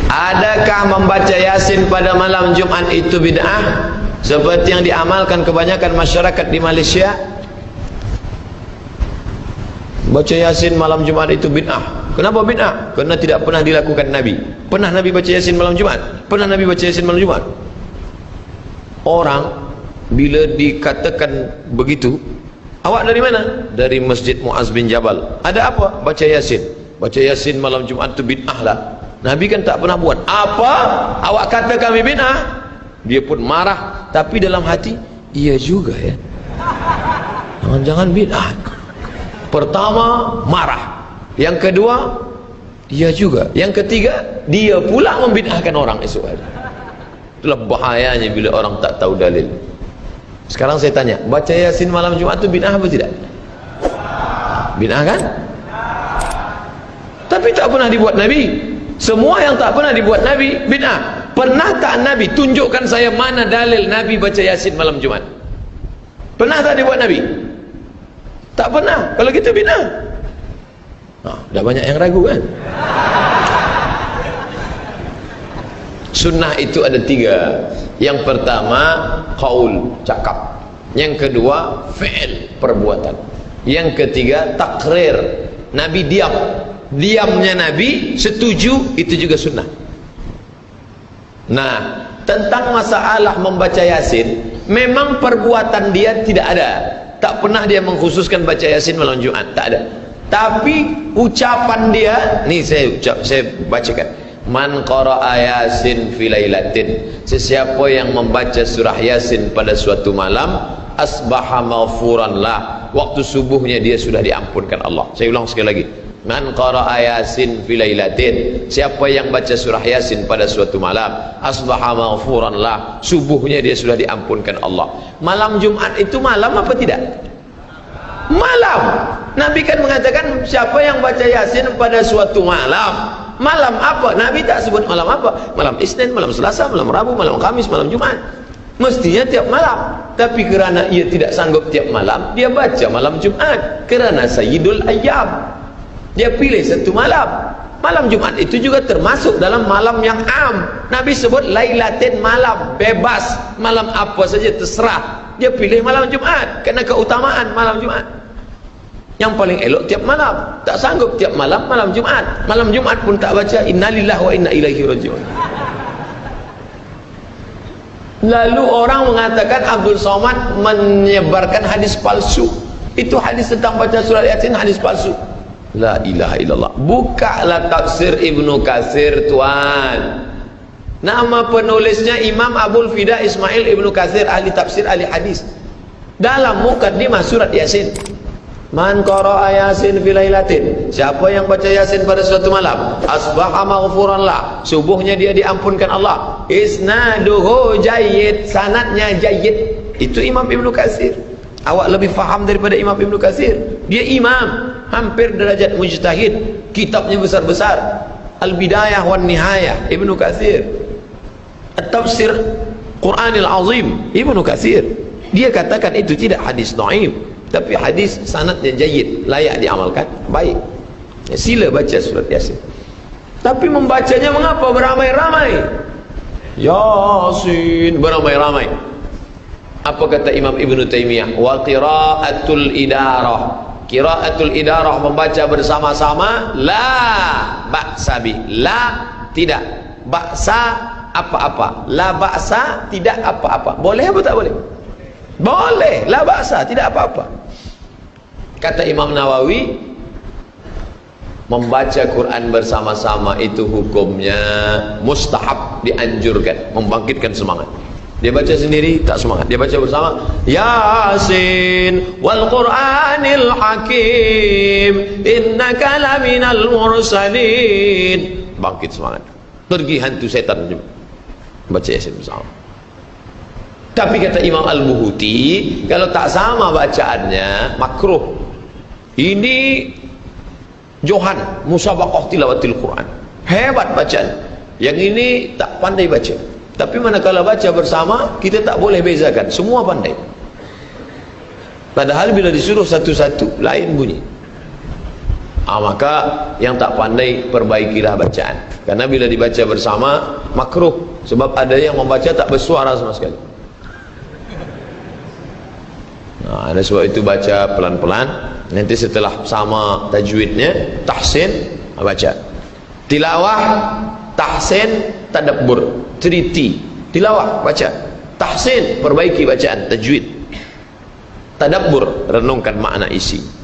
Adakah membaca Yasin pada malam Jumat itu bid'ah seperti yang diamalkan kebanyakan masyarakat di Malaysia? Baca Yasin malam Jumat itu bid'ah. Kenapa bid'ah? Karena tidak pernah dilakukan Nabi. Pernah Nabi baca Yasin malam Jumat? Pernah Nabi baca Yasin malam Jumat? Orang bila dikatakan begitu, awak dari mana? Dari Masjid Muaz bin Jabal. Ada apa? Baca Yasin. Baca Yasin malam Jumat itu bid'ah lah. Nabi kan tak pernah buat. Apa? Awak kata kami bid'ah? Dia pun marah, tapi dalam hati, iya juga ya. Jangan-jangan bid'ah. Pertama, marah. Yang kedua, iya juga. Yang ketiga, dia pula membid'ahkan orang esok hari. Itulah bahayanya bila orang tak tahu dalil. Sekarang saya tanya, baca Yasin malam Jumat itu bid'ah apa tidak? Bid'ah kan? Tapi tak pernah dibuat Nabi. Semua yang tak pernah dibuat Nabi bid'ah. Pernah tak Nabi tunjukkan saya mana dalil Nabi baca Yasin malam Jumat? Pernah tak dibuat Nabi? Tak pernah. Kalau gitu bid'ah. Dah banyak yang ragu kan? Sunnah itu ada 3. Yang pertama qaul, cakap. Yang kedua fi'il, perbuatan. Yang ketiga takrir, Nabi diam. Diamnya Nabi setuju, itu juga sunnah. Nah, tentang masalah membaca Yasin, memang perbuatan dia tidak ada. Tak pernah dia mengkhususkan baca Yasin malam Jumat, tak ada. Tapi ucapan dia, nih saya bacakan. Man qara'a Yasin fi lailatin, sesiapa yang membaca surah Yasin pada suatu malam, asbaha maghfuran lah, waktu subuhnya dia sudah diampunkan Allah. Saya ulang sekali lagi. Man qara'a Yasin fi lailatin, siapa yang baca surah Yasin pada suatu malam, asbaha maghfuran lah, subuhnya dia sudah diampunkan Allah. Malam Jumat itu malam apa tidak? Malam. Nabi kan mengatakan siapa yang baca Yasin pada suatu malam. Malam apa? Nabi tak sebut malam apa. Malam Isnin, malam Selasa, malam Rabu, malam Kamis, malam Jumat. Mestinya tiap malam. Tapi kerana ia tidak sanggup tiap malam, dia baca malam Jumat. Kerana Sayyidul Ayyam, dia pilih satu malam. Malam Jumat itu juga termasuk dalam malam yang am. Nabi sebut lailatin, malam bebas, malam apa saja terserah. Dia pilih malam Jumat kerana keutamaan malam Jumat. Yang paling elok tiap malam. Tak sanggup tiap malam, malam Jumat. Malam Jumat pun tak baca innalillahi wa inna ilaihi raji'un. Lalu orang mengatakan Abdul Somad menyebarkan hadis palsu. Itu hadis tentang baca surat Yasin, hadis palsu. La ilaha illallah. Bukalah tafsir Ibnu Katsir tuan. Nama penulisnya Imam Abul Fida Ismail Ibnu Katsir, ahli tafsir, ahli hadis. Dalam mukaddimah surat Yasin, man qara'a Yasin fi lailatin, siapa yang baca Yasin pada suatu malam, asbaha maghfuran lah, subuhnya dia diampunkan Allah. Isnaduhu jayyid, sanadnya jayyid. Itu Imam Ibnu Katsir. Awak lebih faham daripada Imam Ibnu Katsir. Dia imam, hampir derajat mujtahid, kitabnya besar-besar. Al-Bidayah wan Nihayah Ibnu Katsir, At-Tafsir Quranil Azim Ibnu Katsir. Dia katakan itu tidak hadis dhaif, tapi hadis sanadnya jayyid, layak diamalkan, baik. Sila baca surat Yasin. Tapi membacanya mengapa beramai-ramai? Yasin beramai-ramai. Apa kata Imam Ibnu Taimiyah? Wa qiraatul idarah. Qiraatul idarah, membaca bersama-sama, la ba'sa bi. La tidak, ba'sa apa-apa. La ba'sa tidak apa-apa. Boleh apa tak boleh? Boleh, la ba'sa tidak apa-apa. Kata Imam Nawawi, membaca Quran bersama-sama itu hukumnya mustahab, dianjurkan, membangkitkan semangat. Dia baca sendiri tak semangat, dia baca bersama, Yasin wal Qur'anil Hakim innaka laminal mursalin, bangkit semangat, pergi hantu setan baca Yasin bersama. Tapi kata Imam Al-Buhuti, kalau tak sama bacaannya makruh. Ini Johan musabaqah tilawatil Quran, hebat bacaan. Yang ini tak pandai baca. Tapi manakala baca bersama, kita tak boleh bezakan, semua pandai. Padahal bila disuruh satu-satu, lain bunyi. Maka yang tak pandai perbaikilah bacaan, karena bila dibaca bersama makruh, sebab ada yang membaca tak bersuara sama sekali. Ada sebab itu baca pelan-pelan, nanti setelah sama tajwidnya tahsin baca. Tilawah, tahsin, tadabbur, 3T. Tilawah baca, tahsin perbaiki bacaan, tajwid, tadabbur renungkan makna isi.